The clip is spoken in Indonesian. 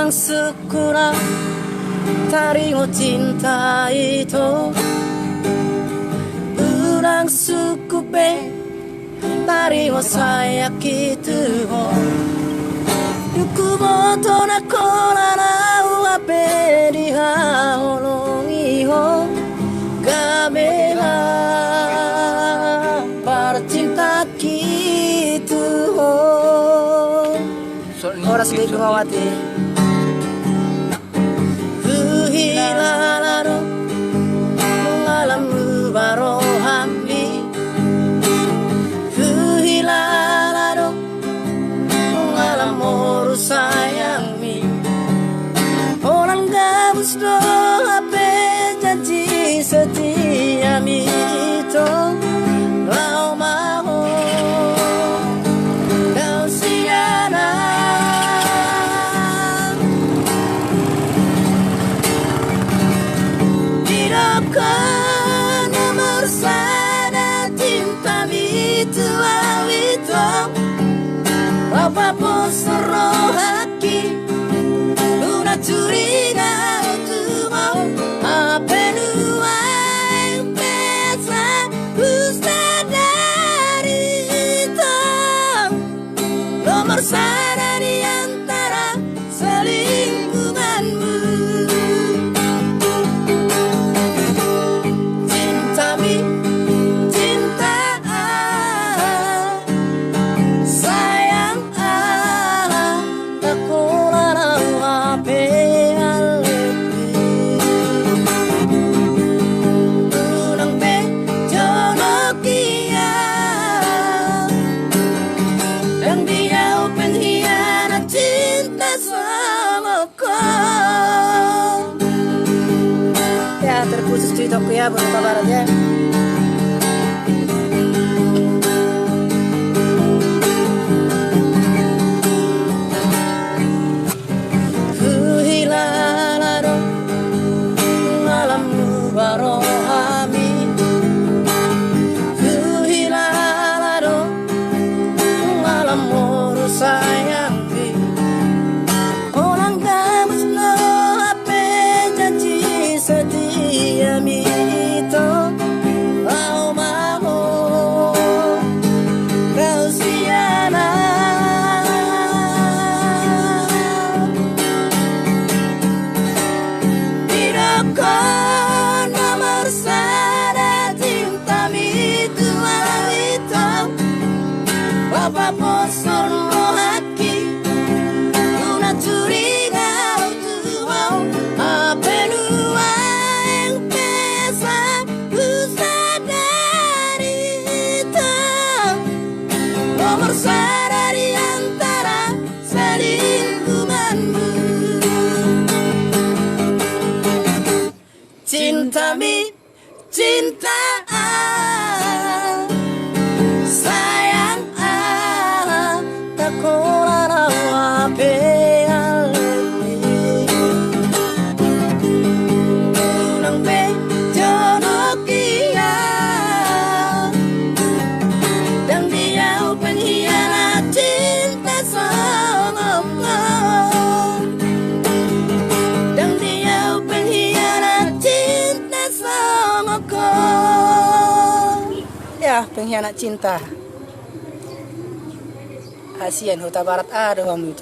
Kurang sekurang taringo cinta itu, kurang cukup taringo saya gitu. Yukumoto na korana uape di haolongi ho gamela bercinta gitu ho. Horas di Kumawati. Hilalaro mengalami barohambi, hilalaro mengalami urus sayangmi. Orang gabus do ape janji setia mi itu lau mau kau siana. Kau nomor sana cinta itu awito apa pun seroh haki una curiga tu mau apa nua yang pesa usah dari itu nomor sana di antara selingkuhanmu. Ya, terkhusus tweetku ya buat kabarnya. Hilalaro ngalamu barohami, hilalaro ngalamu sayangmi. Orang gabus no ape janji setia mi itu lau mau kau siana. Tidak kau nomor sana cinta mi itu apa pun seluruh hati una curiga tu mau apa nua yang pesa usah dari itu nomor sana di antara selingkuhanmu. Cinta mi cinta sayang tak korana wape aleti unang be jodokia dan dia pengkhianat cinta sama kau, dan dia pengkhianat cinta sama kau. Ya, pengkhianat cinta. Kasihan Huta Barat ada kamu itu.